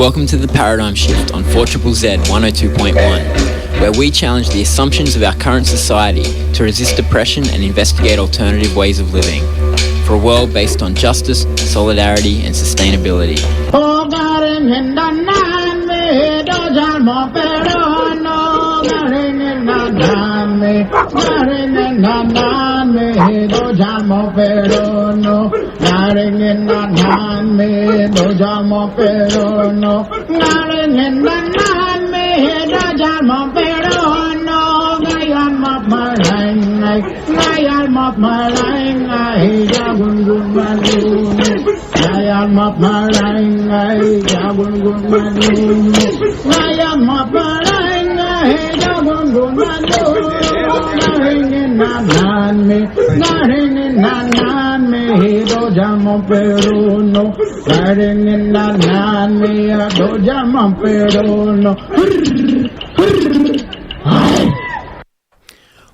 Welcome to the Paradigm Shift on 4ZZZ 102.1, where we challenge the assumptions of our current society to resist oppression and investigate alternative ways of living, for a world based on justice, solidarity and sustainability.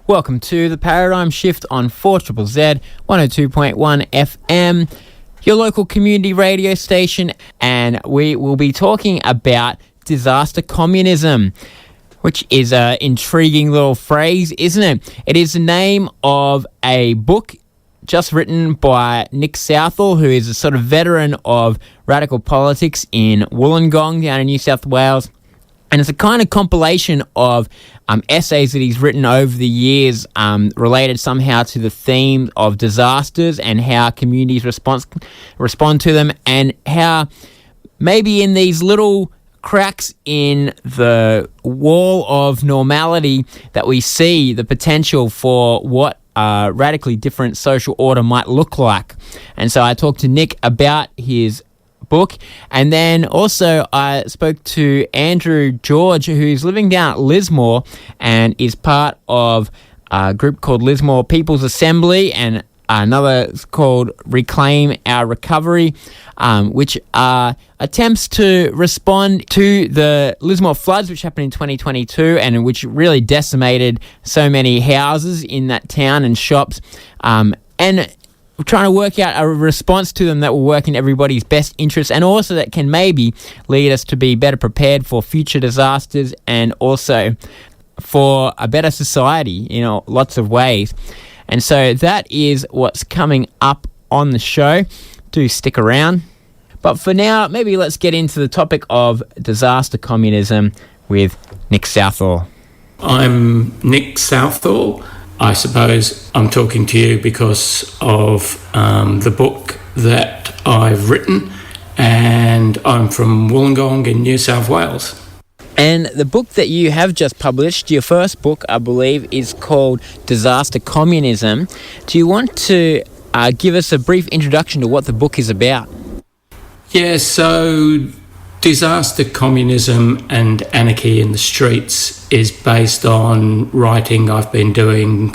Welcome to the Paradigm Shift on 4ZZZ 102.1 FM, your local community radio station, and we will be talking about disaster communism, which is an intriguing little phrase, isn't it? It is the name of a book just written by Nick Southall, who is a sort of veteran of radical politics in Wollongong down in New South Wales. And it's a kind of compilation of essays that he's written over the years related somehow to the theme of disasters and how communities respond to them, and how maybe in these little cracks in the wall of normality that we see the potential for what a radically different social order might look like. And so I talked to Nick about his book, and then also I spoke to Andrew George, who's living down at Lismore and is part of a group called Lismore People's Assembly, and another called Reclaim Our Recovery, which are attempts to respond to the Lismore floods, which happened in 2022 and which really decimated so many houses in that town and shops, and we're trying to work out a response to them that will work in everybody's best interest, and also that can maybe lead us to be better prepared for future disasters and also for a better society in lots of ways. And so that is what's coming up on the show. Do stick around. But for now, maybe let's get into the topic of disaster communism with Nick Southall. I'm Nick Southall. I suppose I'm talking to you because of the book that I've written, and I'm from Wollongong in New South Wales. And the book that you have just published, your first book, I believe, is called Disaster Communism. Do you want to give us a brief introduction to what the book is about? Yeah, so Disaster Communism and Anarchy in the Streets is based on writing I've been doing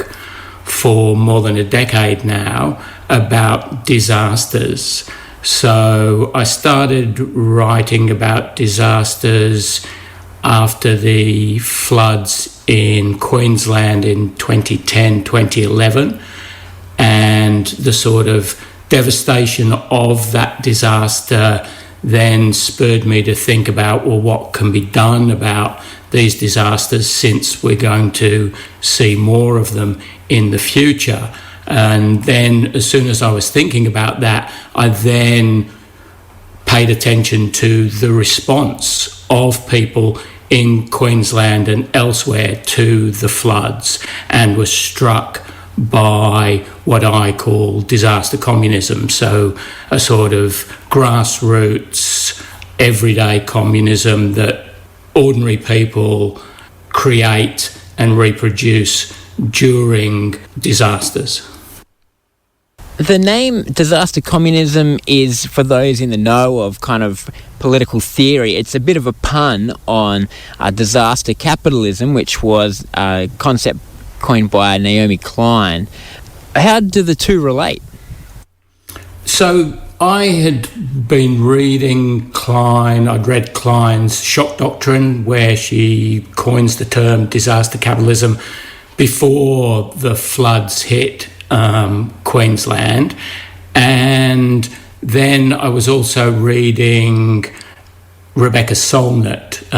for more than a decade now about disasters. So I started writing about disasters after the floods in Queensland in 2010, 2011, and the sort of devastation of that disaster then spurred me to think about, well, what can be done about these disasters, since we're going to see more of them in the future. And then as soon as I was thinking about that, I then paid attention to the response of people in Queensland and elsewhere to the floods, and was struck by what I call disaster communism. So a sort of grassroots, everyday communism that ordinary people create and reproduce during disasters. The name disaster communism is, for those in the know of kind of political theory, it's a bit of a pun on disaster capitalism, which was a concept coined by Naomi Klein. How do the two relate? So I had been reading Klein. I'd read Klein's Shock Doctrine, where she coins the term disaster capitalism before the floods hit Queensland. And then I was also reading Rebecca Solnit,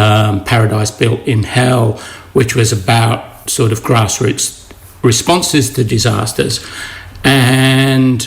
Paradise Built in Hell, which was about sort of grassroots responses to disasters. And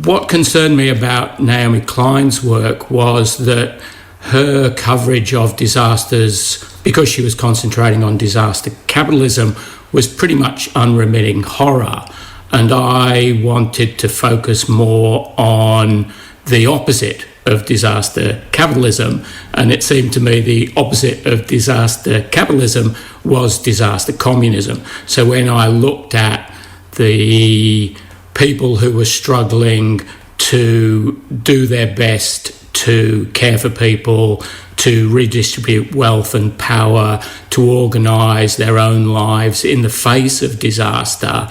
what concerned me about Naomi Klein's work was that her coverage of disasters, because she was concentrating on disaster capitalism, was pretty much unremitting horror. And I wanted to focus more on the opposite of disaster capitalism. And it seemed to me the opposite of disaster capitalism was disaster communism. So when I looked at the people who were struggling to do their best to care for people, to redistribute wealth and power, to organise their own lives in the face of disaster,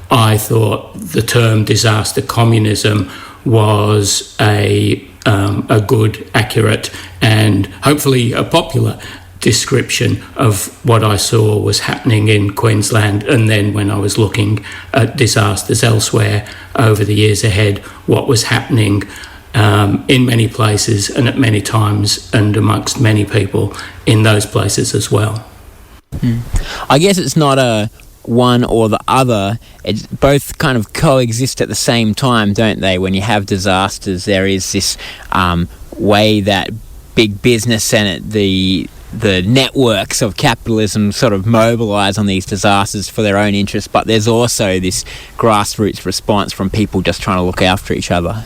I thought the term disaster communism was a good, accurate, and hopefully a popular description of what I saw was happening in Queensland, and then when I was looking at disasters elsewhere over the years ahead, what was happening in many places and at many times and amongst many people in those places as well. I guess it's not a one or the other. It's both kind of coexist at the same time, don't they? When you have disasters, there is this way that big business and the networks of capitalism sort of mobilise on these disasters for their own interests, but there's also this grassroots response from people just trying to look after each other.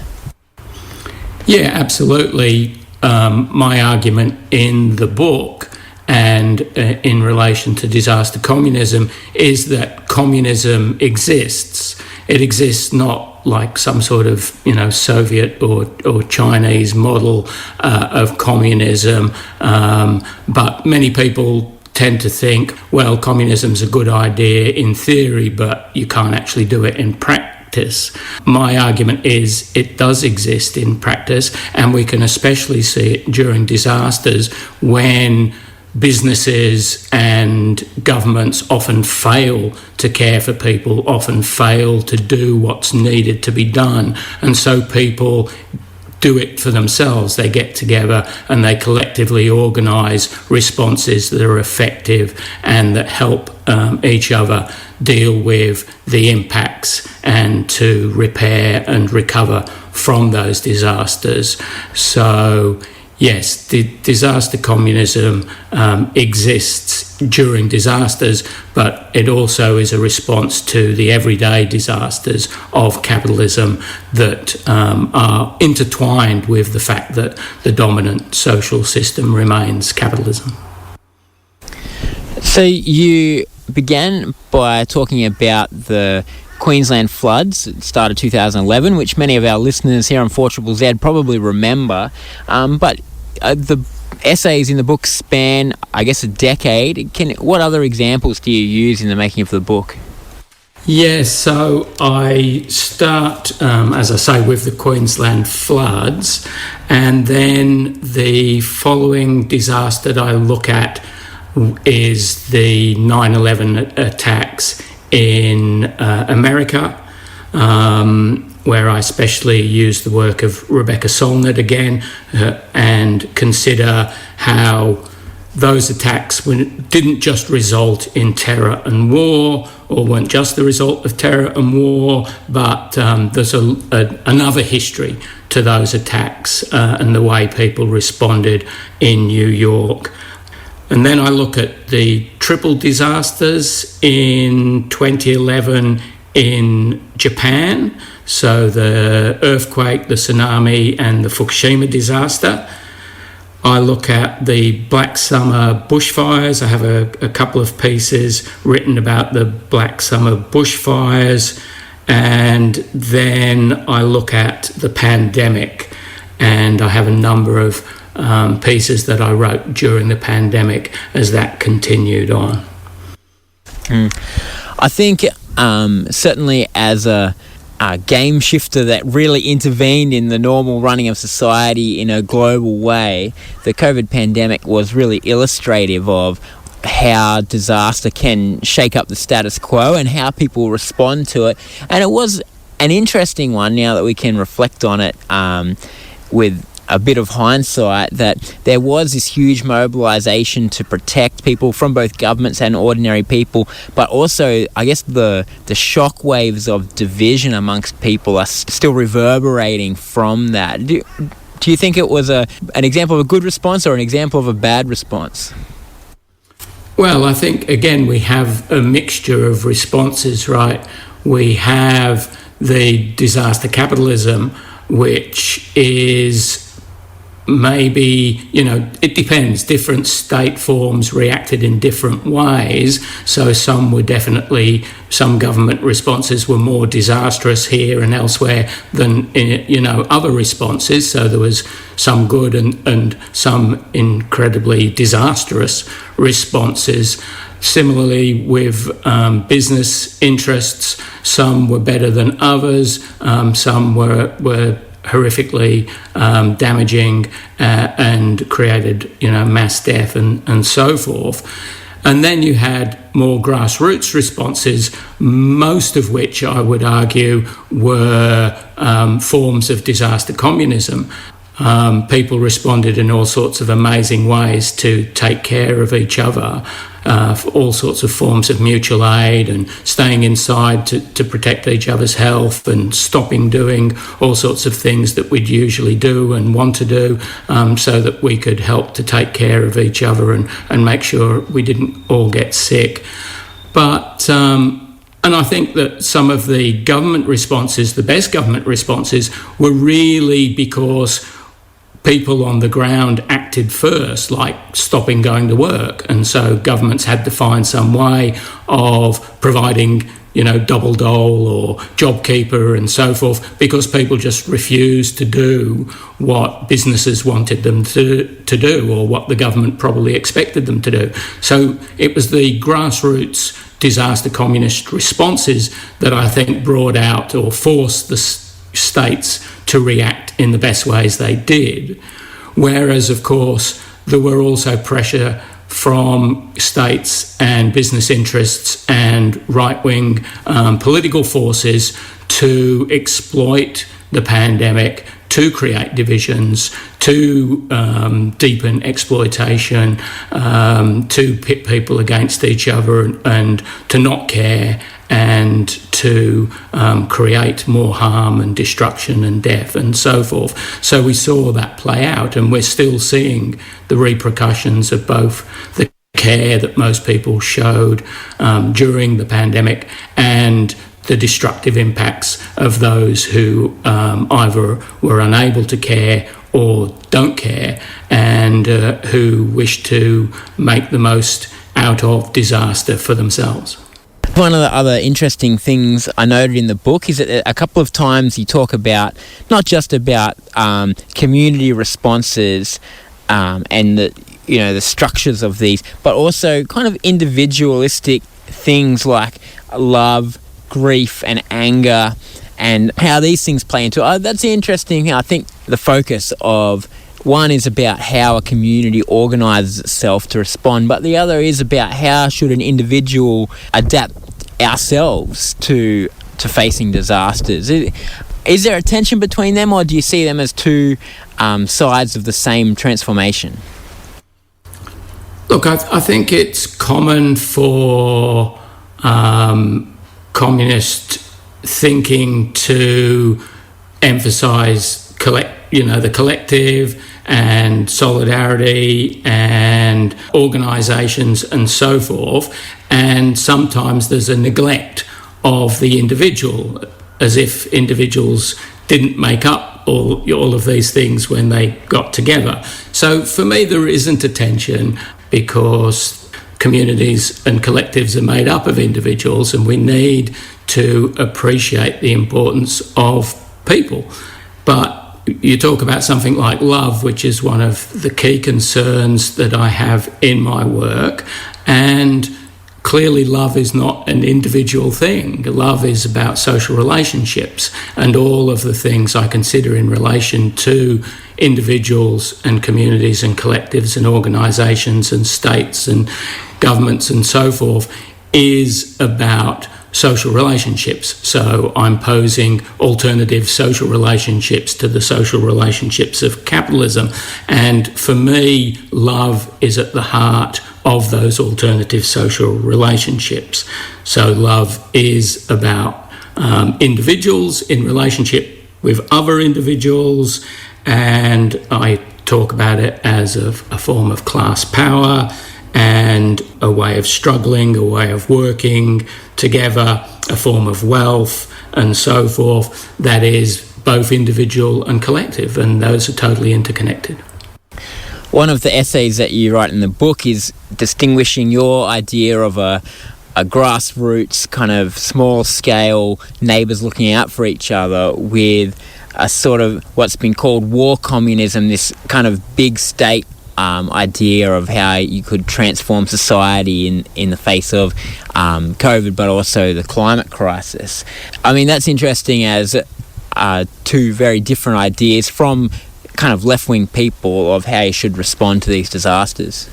Yeah, absolutely. My argument in the book and in relation to disaster communism is that communism exists. It exists not like some sort of, Soviet or Chinese model of communism, but many people tend to think, well, communism's a good idea in theory, but you can't actually do it in practice. My argument is it does exist in practice, and we can especially see it during disasters when businesses and governments often fail to care for people, often fail to do what's needed to be done. And so people do it for themselves. They get together and they collectively organise responses that are effective and that help each other deal with the impacts and to repair and recover from those disasters. So yes, the disaster communism exists during disasters, but it also is a response to the everyday disasters of capitalism that are intertwined with the fact that the dominant social system remains capitalism. So you began by talking about the Queensland floods at the start of 2011, which many of our listeners here on 4ZZZ probably remember, but the essays in the book span, I guess, a decade. What other examples do you use in the making of the book? Yes, so I start, as I say, with the Queensland floods, and then the following disaster that I look at is the 9/11 attacks in America, where I especially use the work of Rebecca Solnit again and consider how those attacks didn't just result in terror and war, or weren't just the result of terror and war, but there's another history to those attacks and the way people responded in New York. And then I look at the triple disasters in 2011 in Japan, so the earthquake, the tsunami, and the Fukushima disaster. I look at the Black Summer bushfires. I have a couple of pieces written about the Black Summer bushfires, and then I look at the pandemic, and I have a number of pieces that I wrote during the pandemic as that continued on. I think certainly as a game shifter that really intervened in the normal running of society in a global way, the COVID pandemic was really illustrative of how disaster can shake up the status quo and how people respond to it. And it was an interesting one, now that we can reflect on it with a bit of hindsight, that there was this huge mobilisation to protect people from both governments and ordinary people, but also, I guess, the shock waves of division amongst people are still reverberating from that. Do you think it was an example of a good response or an example of a bad response? Well, I think, again, we have a mixture of responses, right? We have the disaster capitalism, which is maybe, it depends. Different state forms reacted in different ways. So some government responses were more disastrous here and elsewhere than, other responses. So there was some good and some incredibly disastrous responses. Similarly, with business interests, some were better than others. Some were horrifically damaging and created, mass death and so forth. And then you had more grassroots responses, most of which I would argue were forms of disaster communism. People responded in all sorts of amazing ways to take care of each other, for all sorts of forms of mutual aid and staying inside to protect each other's health and stopping doing all sorts of things that we'd usually do and want to do, so that we could help to take care of each other and make sure we didn't all get sick. But and I think that some of the government responses, the best government responses, were really because people on the ground acted first, like stopping going to work. And so governments had to find some way of providing, double dole or JobKeeper and so forth, because people just refused to do what businesses wanted them to do, or what the government probably expected them to do. So it was the grassroots disaster communist responses that I think brought out or forced the states to react in the best ways they did. Whereas, of course, there were also pressure from states and business interests and right-wing political forces to exploit the pandemic, to create divisions, to deepen exploitation, to pit people against each other and to not care, and to create more harm and destruction and death and so forth. So we saw that play out, and we're still seeing the repercussions of both the care that most people showed during the pandemic and the destructive impacts of those who either were unable to care or don't care, and who wish to make the most out of disaster for themselves. One of the other interesting things I noted in the book is that a couple of times you talk about, not just about community responses and the structures of these, but also kind of individualistic things like love, grief and anger, and how these things play into it. That's interesting. I think the focus of one is about how a community organises itself to respond, but the other is about how should an individual adapt ourselves to facing disasters. Is there a tension between them, or do you see them as two sides of the same transformation? Look, I think it's common for communist thinking to emphasise the collective and solidarity and organisations and so forth, and sometimes there's a neglect of the individual, as if individuals didn't make up all of these things when they got together. So for me, there isn't a tension, because communities and collectives are made up of individuals, and we need to appreciate the importance of people. But you talk about something like love, which is one of the key concerns that I have in my work, and clearly love is not an individual thing. Love is about social relationships and all of the things I consider in relation to individuals and communities and collectives and organisations and states and governments and so forth is about social relationships. So I'm posing alternative social relationships to the social relationships of capitalism. And for me, love is at the heart of those alternative social relationships. So love is about individuals in relationship with other individuals, and I talk about it as a form of class power and a way of struggling, a way of working together, a form of wealth and so forth that is both individual and collective, and those are totally interconnected. One of the essays that you write in the book is distinguishing your idea of a grassroots kind of small scale neighbours looking out for each other with a sort of what's been called war communism, this kind of big state idea of how you could transform society in the face of COVID, but also the climate crisis. I mean, that's interesting as two very different ideas from kind of left-wing people of how you should respond to these disasters.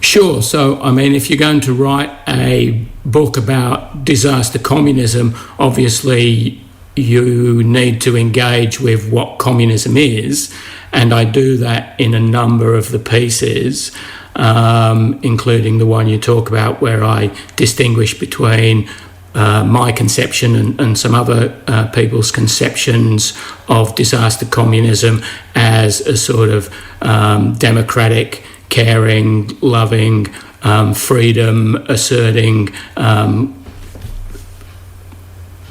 Sure. So, I mean, if you're going to write a book about disaster communism, obviously you need to engage with what communism is, and I do that in a number of the pieces, including the one you talk about where I distinguish between my conception and some other people's conceptions of disaster communism as a sort of democratic, caring, loving, freedom asserting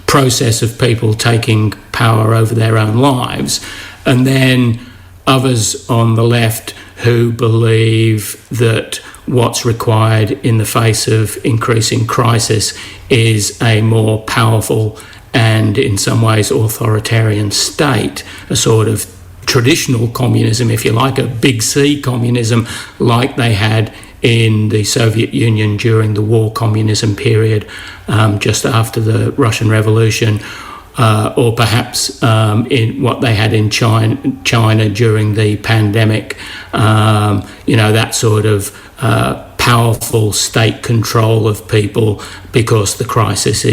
process of people taking power over their own lives, and then others on the left who believe that what's required in the face of increasing crisis is a more powerful and in some ways authoritarian state, a sort of traditional communism, if you like, a big C communism like they had in the Soviet Union during the war communism period, just after the Russian Revolution, or perhaps in what they had in China during the pandemic, that sort of powerful state control of people because the crises,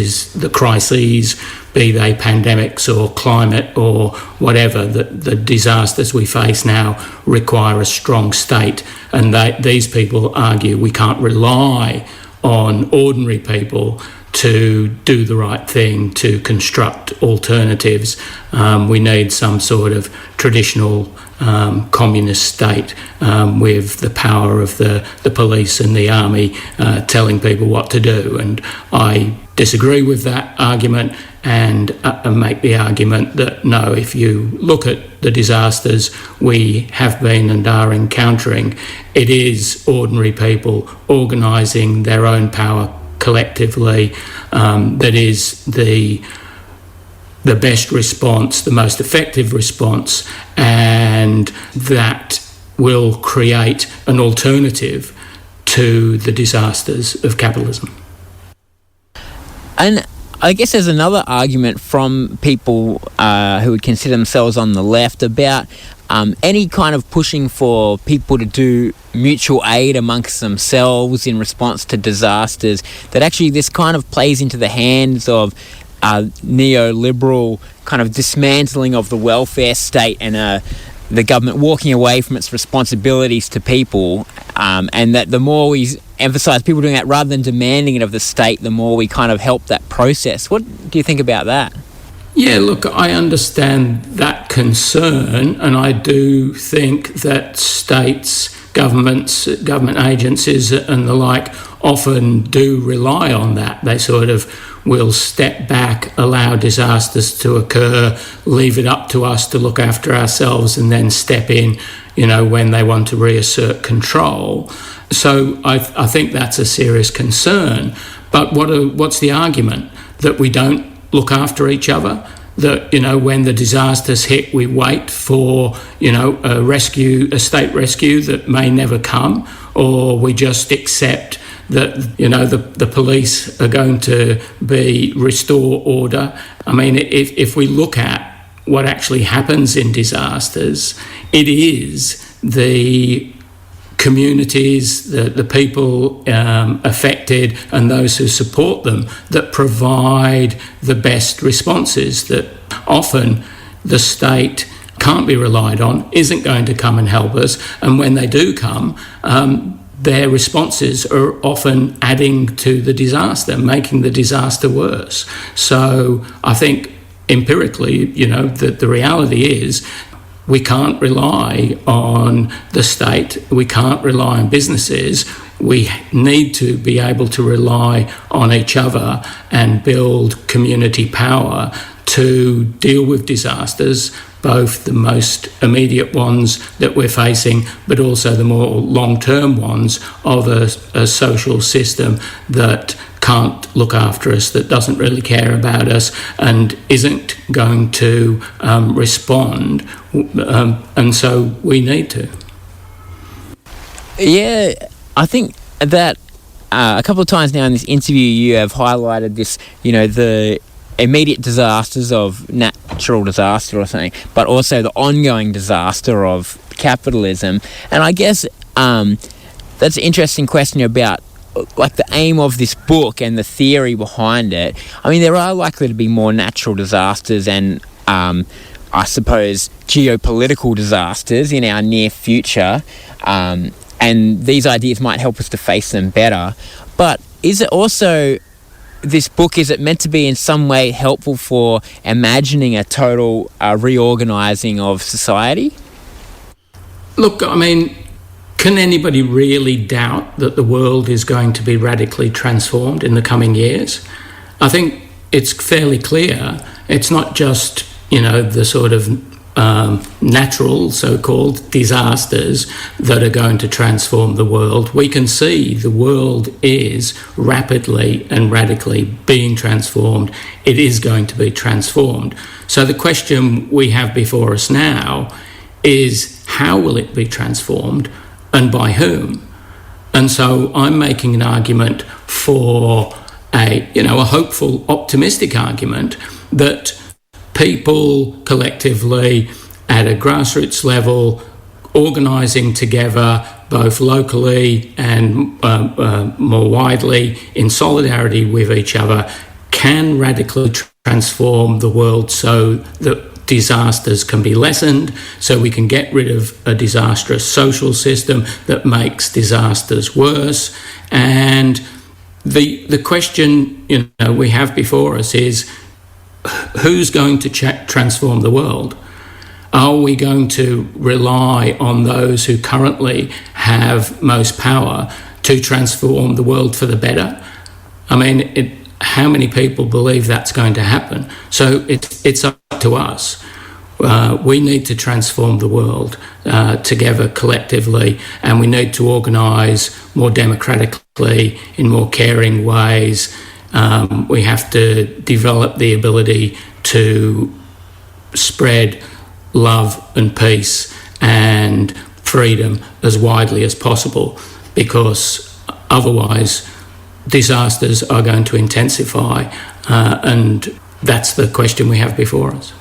be they pandemics or climate or whatever, the disasters we face now require a strong state. And these people argue we can't rely on ordinary people to do the right thing, to construct alternatives. We need some sort of traditional communist state with the power of the police and the army telling people what to do. And I disagree with that argument and make the argument that no, if you look at the disasters we have been and are encountering, it is ordinary people organising their own power collectively that is the best response, the most effective response, and that will create an alternative to the disasters of capitalism. And I guess there's another argument from people who would consider themselves on the left about any kind of pushing for people to do mutual aid amongst themselves in response to disasters, that actually this kind of plays into the hands of neoliberal kind of dismantling of the welfare state and the government walking away from its responsibilities to people, and that the more we emphasise people doing that rather than demanding it of the state, the more we kind of help that process. What do you think about that? Yeah, look, I understand that concern, and I do think that states, governments, government agencies and the like often do rely on that. They sort of will step back, allow disasters to occur, leave it up to us to look after ourselves, and then step in, when they want to reassert control. So I think that's a serious concern. But what's the argument? That we don't look after each other? That, when the disasters hit, we wait for, a state rescue that may never come, or we just accept that, the police are going to restore order. I mean, if we look at what actually happens in disasters, it is the communities, the people affected and those who support them that provide the best responses, that often the state can't be relied on, isn't going to come and help us, and when they do come, their responses are often adding to the disaster, making the disaster worse. So I think empirically, the reality is we can't rely on the state, we can't rely on businesses, we need to be able to rely on each other and build community power to deal with disasters, both the most immediate ones that we're facing, but also the more long-term ones of a social system that can't look after us, that doesn't really care about us and isn't going to respond. And so we need to. Yeah, I think that a couple of times now in this interview you have highlighted this, the immediate disasters of natural disaster or something, but also the ongoing disaster of capitalism. And I guess that's an interesting question about like the aim of this book and the theory behind it. I mean, there are likely to be more natural disasters and I suppose geopolitical disasters in our near future, and these ideas might help us to face them better. But is it also, this book, is it meant to be in some way helpful for imagining a total reorganising of society? Look, I mean, can anybody really doubt that the world is going to be radically transformed in the coming years? I think it's fairly clear. It's not just, the sort of natural so-called disasters that are going to transform the world. We can see the world is rapidly and radically being transformed. It is going to be transformed. So the question we have before us now is, how will it be transformed and by whom? And so I'm making an argument for a hopeful, optimistic argument that people collectively at a grassroots level, organising together both locally and more widely in solidarity with each other, can radically transform the world so that disasters can be lessened, so we can get rid of a disastrous social system that makes disasters worse. And the question we have before us is, who's going to transform the world? Are we going to rely on those who currently have most power to transform the world for the better? I mean, how many people believe that's going to happen? So it's up to us. We need to transform the world together collectively, and we need to organise more democratically in more caring ways. We have to develop the ability to spread love and peace and freedom as widely as possible, because otherwise disasters are going to intensify, and that's the question we have before us.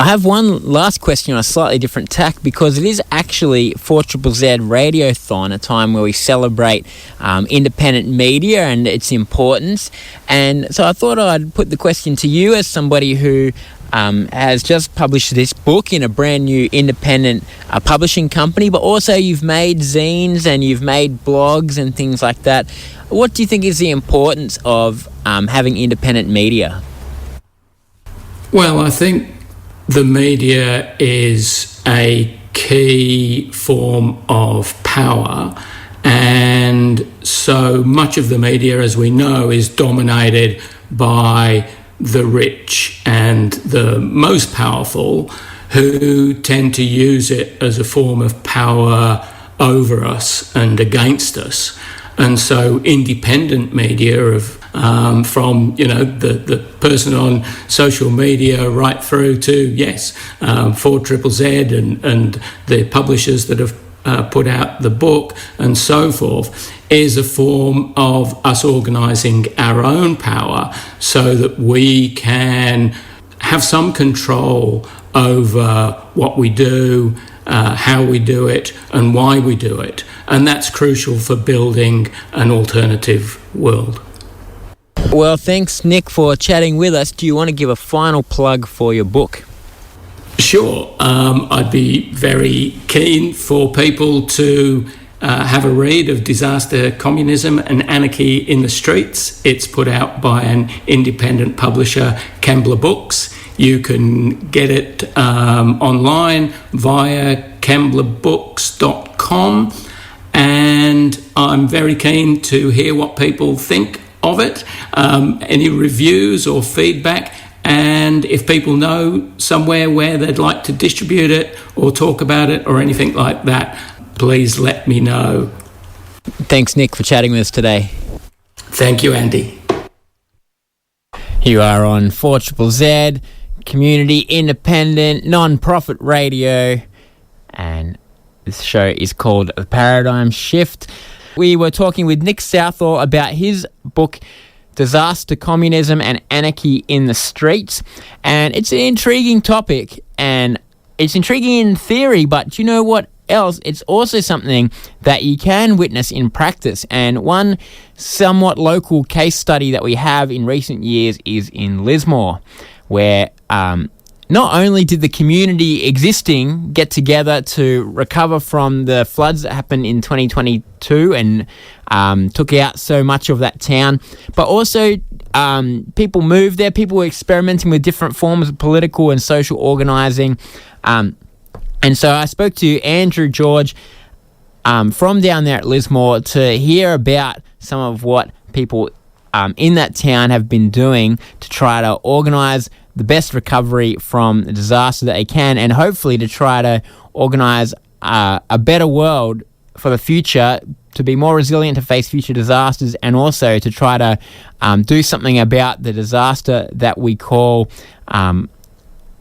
I have one last question on a slightly different tack, because it is actually 4ZZZ Radiothon, a time where we celebrate independent media and its importance. And so I thought I'd put the question to you as somebody who has just published this book in a brand new independent publishing company, but also you've made zines and you've made blogs and things like that. What do you think is the importance of having independent media? Well, I think the media is a key form of power, and so much of the media, as we know, is dominated by the rich and the most powerful, who tend to use it as a form of power over us and against us. And so independent media from the person on social media right through to 4ZZZ and the publishers that have put out the book and so forth, is a form of us organising our own power so that we can have some control over what we do, how we do it, and why we do it. And that's crucial for building an alternative world. Well, thanks, Nick, for chatting with us. Do you want to give a final plug for your book? Sure. I'd be very keen for people to have a read of Disaster, Communism and Anarchy in the Streets. It's put out by an independent publisher, Kembla Books. You can get it online via kemblabooks.com, and I'm very keen to hear what people think of it, any reviews or feedback, and if people know somewhere where they'd like to distribute it or talk about it or anything like that, please let me know. Thanks, Nick, for chatting with us today. Thank you, Andy. You are on 4ZZZ, community independent non-profit radio, and this show is called The Paradigm Shift. We were talking with Nick Southall about his book Disaster, Communism and Anarchy in the Streets, and it's an intriguing topic, and it's intriguing in theory, but you know what else? It's also something that you can witness in practice, and one somewhat local case study that we have in recent years is in Lismore, where not only did the community existing get together to recover from the floods that happened in 2022 and took out so much of that town, but also people moved there, people were experimenting with different forms of political and social organising. And so I spoke to Andrew George from down there at Lismore to hear about some of what people in that town have been doing to try to organise the best recovery from the disaster that they can, and hopefully to try to organise a better world for the future, to be more resilient to face future disasters, and also to try to do something about the disaster that we call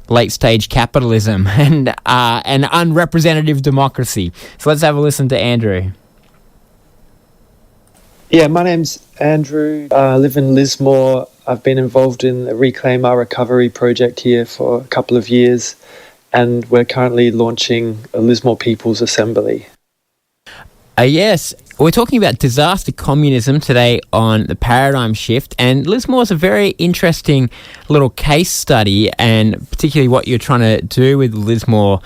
late-stage capitalism and an unrepresentative democracy. So let's have a listen to Andrew. Yeah, my name's Andrew. I live in Lismore. I've been involved in the Reclaim Our Recovery project here for a couple of years, and we're currently launching a Lismore People's Assembly. Yes, we're talking about disaster communism today on The Paradigm Shift, and Lismore is a very interesting little case study, and particularly what you're trying to do with Lismore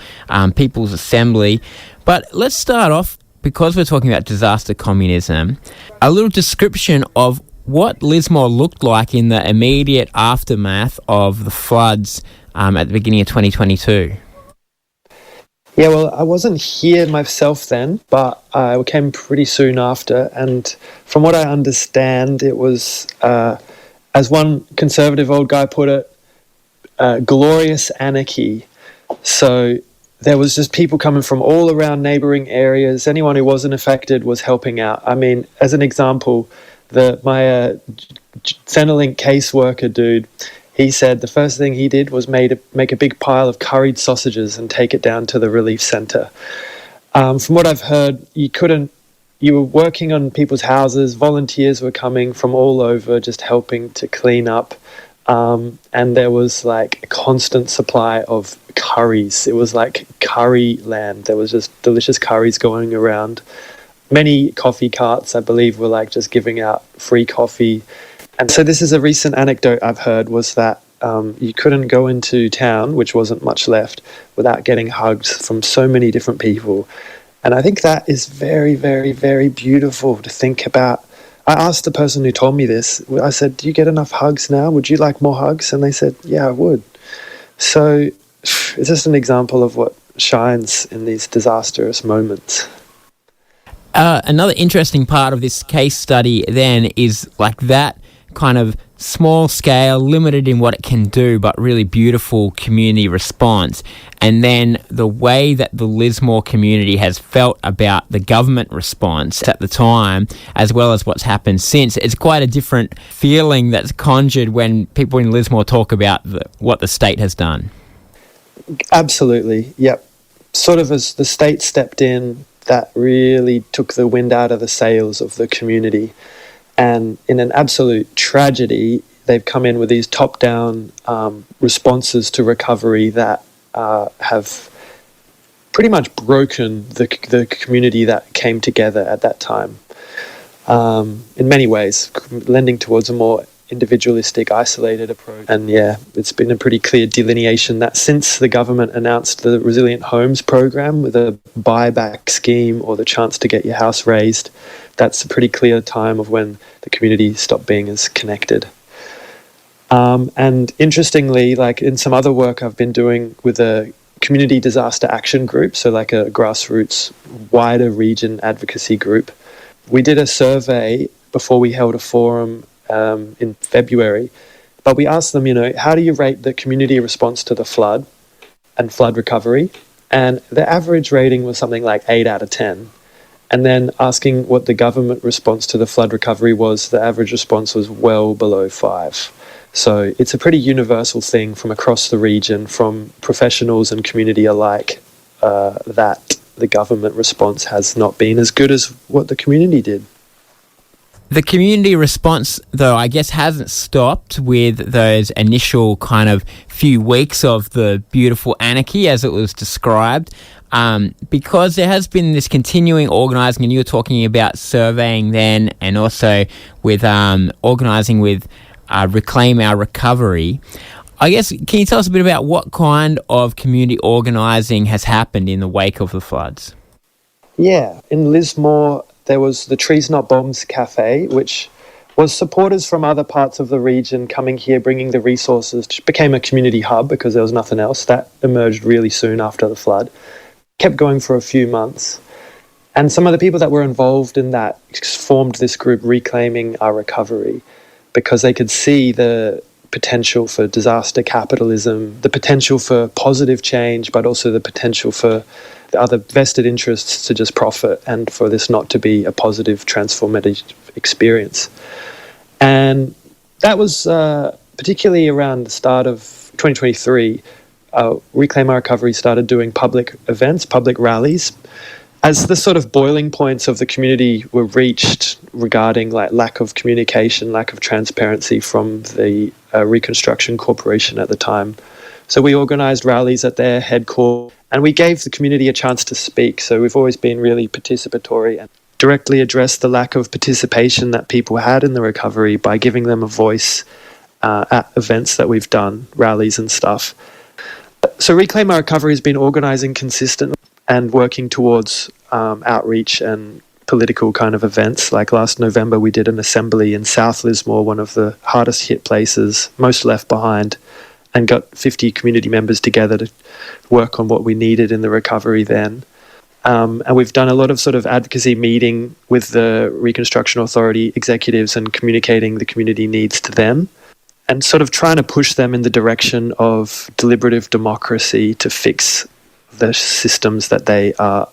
People's Assembly. But let's start off, because we're talking about disaster communism, a little description of what Lismore looked like in the immediate aftermath of the floods at the beginning of 2022. Yeah, well, I wasn't here myself then, but I came pretty soon after, and from what I understand, it was, as one conservative old guy put it, glorious anarchy. So there was just people coming from all around neighbouring areas. Anyone who wasn't affected was helping out. I mean, as an example, my Centrelink caseworker dude, he said the first thing he did was make a big pile of curried sausages and take it down to the relief centre. From what I've heard, you were working on people's houses, volunteers were coming from all over just helping to clean up, and there was like a constant supply of curries. It was like curry land. There was just delicious curries going around. Many coffee carts, I believe, were like just giving out free coffee. And so this is a recent anecdote I've heard, was that you couldn't go into town, which wasn't much left, without getting hugs from so many different people. And I think that is very, very, very beautiful to think about. I asked the person who told me this, I said, do you get enough hugs now? Would you like more hugs? And they said, yeah, I would. So it's just an example of what shines in these disastrous moments. Another interesting part of this case study then is like that kind of small scale, limited in what it can do, but really beautiful community response. And then the way that the Lismore community has felt about the government response at the time, as well as what's happened since. It's quite a different feeling that's conjured when people in Lismore talk about what the state has done. Absolutely, yep. Sort of as the state stepped in, that really took the wind out of the sails of the community. And in an absolute tragedy, they've come in with these top-down responses to recovery that have pretty much broken the community that came together at that time. In many ways, lending towards a more individualistic, isolated approach. And yeah, it's been a pretty clear delineation that since the government announced the Resilient Homes program with a buyback scheme or the chance to get your house raised, that's a pretty clear time of when the community stopped being as connected. And interestingly, like in some other work I've been doing with a community disaster action group, so like a grassroots wider region advocacy group, we did a survey before we held a forum in February, but we asked them, how do you rate the community response to the flood and flood recovery? And the average rating was something like 8 out of 10. And then asking what the government response to the flood recovery was, the average response was well below 5. So it's a pretty universal thing from across the region, from professionals and community alike, that the government response has not been as good as what the community did. The community response, though, I guess hasn't stopped with those initial kind of few weeks of the beautiful anarchy, as it was described, because there has been this continuing organising, and you were talking about surveying then, and also with organising with Reclaim Our Recovery. I guess, can you tell us a bit about what kind of community organising has happened in the wake of the floods? Yeah, in Lismore, there was the Trees Not Bombs Cafe, which was supporters from other parts of the region coming here, bringing the resources. It became a community hub because there was nothing else. That emerged really soon after the flood. Kept going for a few months. And some of the people that were involved in that formed this group, Reclaiming Our Recovery, because they could see the potential for disaster capitalism, the potential for positive change, but also the potential for the other vested interests to just profit and for this not to be a positive transformative experience. And that was particularly around the start of 2023, Reclaim Our Recovery started doing public events, public rallies. As the sort of boiling points of the community were reached regarding like lack of communication, lack of transparency from the Reconstruction Corporation at the time. So we organised rallies at their headquarters and we gave the community a chance to speak. So we've always been really participatory and directly addressed the lack of participation that people had in the recovery by giving them a voice at events that we've done, rallies and stuff. So Reclaim Our Recovery has been organising consistently and working towards outreach and political kind of events. Like last November, we did an assembly in South Lismore, one of the hardest hit places, most left behind, and got 50 community members together to work on what we needed in the recovery then. And we've done a lot of sort of advocacy meeting with the Reconstruction Authority executives and communicating the community needs to them and sort of trying to push them in the direction of deliberative democracy to fix the systems that they are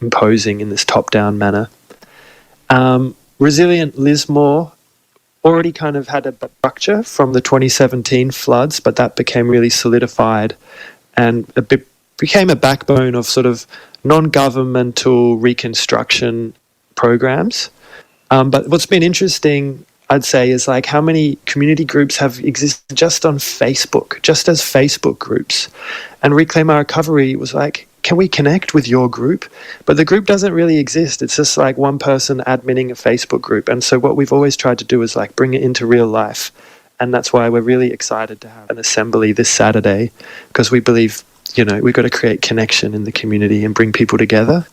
imposing in this top-down manner. Resilient Lismore already kind of had a structure from the 2017 floods, but that became really solidified and became a backbone of sort of non-governmental reconstruction programs. But what's been interesting, I'd say, is like how many community groups have existed just on Facebook, just as Facebook groups. And Reclaim Our Recovery was like, can we connect with your group? But the group doesn't really exist. It's just like one person adminning a Facebook group. And so what we've always tried to do is like bring it into real life. And that's why we're really excited to have an assembly this Saturday, because we believe, we've got to create connection in the community and bring people together.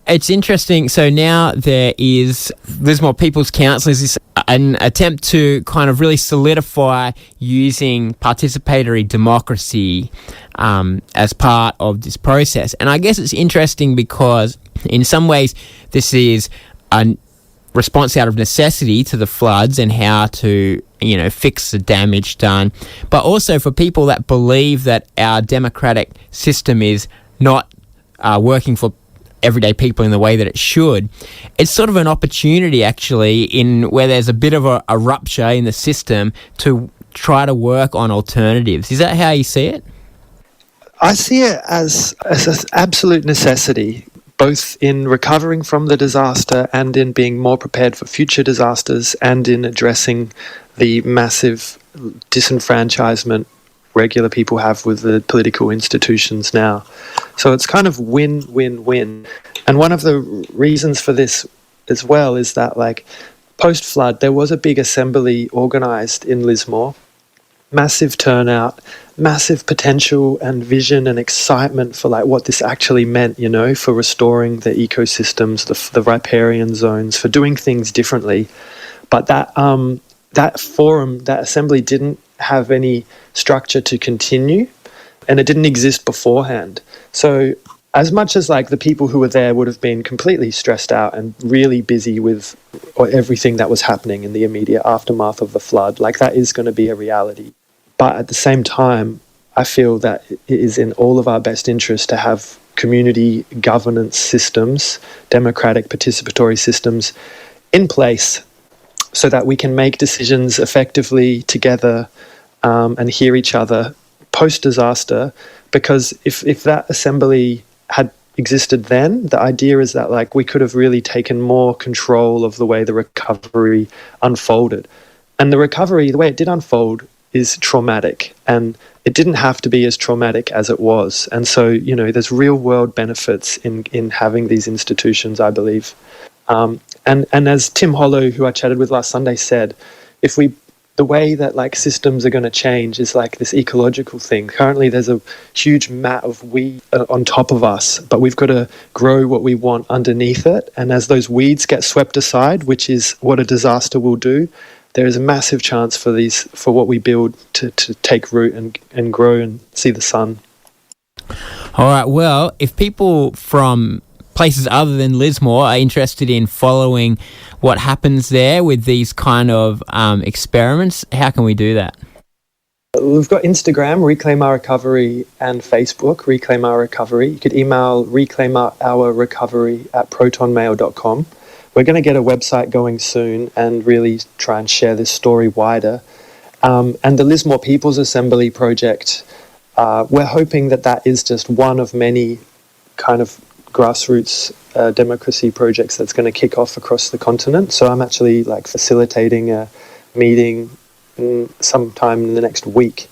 It's interesting. So now there is Lismore People's Council is an attempt to kind of really solidify using participatory democracy as part of this process. And I guess it's interesting because in some ways this is a response out of necessity to the floods and how to, fix the damage done. But also for people that believe that our democratic system is not working for everyday people in the way that it should, it's sort of an opportunity actually in where there's a bit of a rupture in the system to try to work on alternatives. Is that how you see it? I see it as an absolute necessity, both in recovering from the disaster and in being more prepared for future disasters and in addressing the massive disenfranchisement regular people have with the political institutions now. So it's kind of win-win-win. And one of the reasons for this as well is that, like, post-flood, there was a big assembly organised in Lismore, massive turnout, massive potential and vision and excitement for like what this actually meant, you know, for restoring the ecosystems, the riparian zones, for doing things differently. But that forum, that assembly didn't have any structure to continue, and it didn't exist beforehand. So as much as like the people who were there would have been completely stressed out and really busy with everything that was happening in the immediate aftermath of the flood, like that is going to be a reality. But at the same time, I feel that it is in all of our best interest to have community governance systems, democratic participatory systems in place so that we can make decisions effectively together and hear each other post-disaster. Because if that assembly had existed then, the idea is that like we could have really taken more control of the way the recovery unfolded. And the recovery, the way it did unfold, is traumatic, and it didn't have to be as traumatic as it was. And so, you know, there's real world benefits in having these institutions, I believe. And as Tim Hollow, who I chatted with last Sunday, said, the way that like systems are going to change is like this ecological thing. Currently there's a huge mat of weed on top of us, but we've got to grow what we want underneath it. And as those weeds get swept aside, which is what a disaster will do, there is a massive chance for what we build to take root and grow and see the sun. All right, well, if people from places other than Lismore are interested in following what happens there with these kind of experiments, how can we do that? We've got Instagram, Reclaim Our Recovery, and Facebook, Reclaim Our Recovery. You could email reclaimourrecovery@protonmail.com. We're going to get a website going soon and really try and share this story wider. And the Lismore People's Assembly project, we're hoping that is just one of many kind of grassroots democracy projects that's going to kick off across the continent. So I'm actually like facilitating a meeting sometime in the next week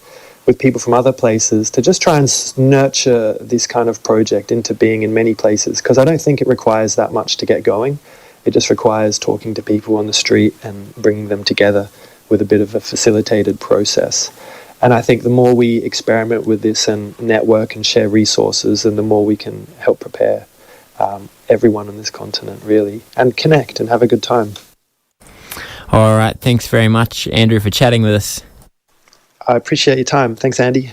with people from other places to just try and nurture this kind of project into being in many places, because I don't think it requires that much to get going. It just requires talking to people on the street and bringing them together with a bit of a facilitated process. And I think the more we experiment with this and network and share resources, and the more we can help prepare everyone on this continent, really, and connect and have a good time. All right. Thanks very much, Andrew, for chatting with us. I appreciate your time. Thanks, Andy.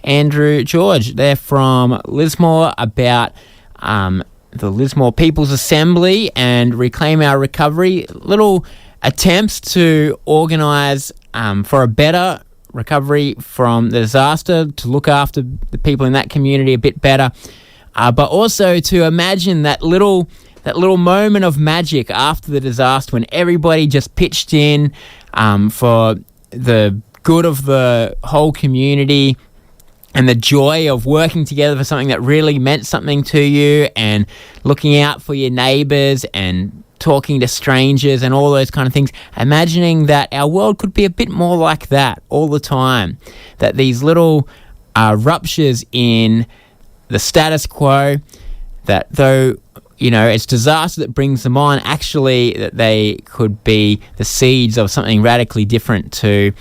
Andrew George, they're from Lismore, about the Lismore People's Assembly and Reclaim Our Recovery. Little attempts to organise for a better recovery from the disaster, to look after the people in that community a bit better, but also to imagine that little moment of magic after the disaster when everybody just pitched in for the good of the whole community, and the joy of working together for something that really meant something to you, and looking out for your neighbours and talking to strangers and all those kind of things. Imagining that our world could be a bit more like that all the time. That these little ruptures in the status quo, that though, you know, it's disaster that brings them on, actually that they could be the seeds of something radically different to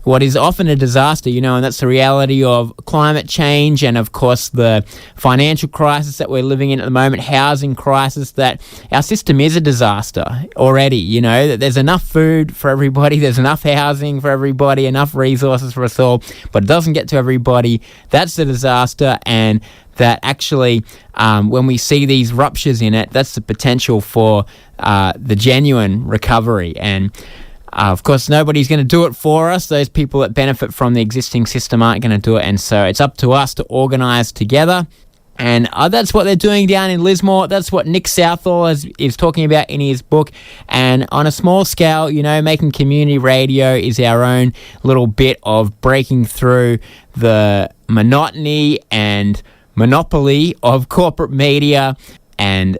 what is often a disaster, you know, and that's the reality of climate change and, of course, the financial crisis that we're living in at the moment, housing crisis, that our system is a disaster already, you know, that there's enough food for everybody, there's enough housing for everybody, enough resources for us all, but it doesn't get to everybody. That's the disaster, and that actually when we see these ruptures in it, that's the potential for the genuine recovery. And of course, nobody's going to do it for us. Those people that benefit from the existing system aren't going to do it. And so it's up to us to organise together. And that's what they're doing down in Lismore. That's what Nick Southall is talking about in his book. And on a small scale, you know, making community radio is our own little bit of breaking through the monotony and monopoly of corporate media and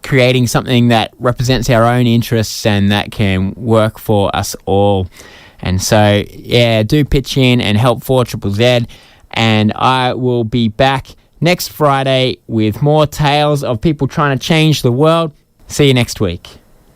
creating something that represents our own interests and that can work for us all. And so, yeah, do pitch in and help 4ZZZ. And I will be back next Friday with more tales of people trying to change the world. See you next week.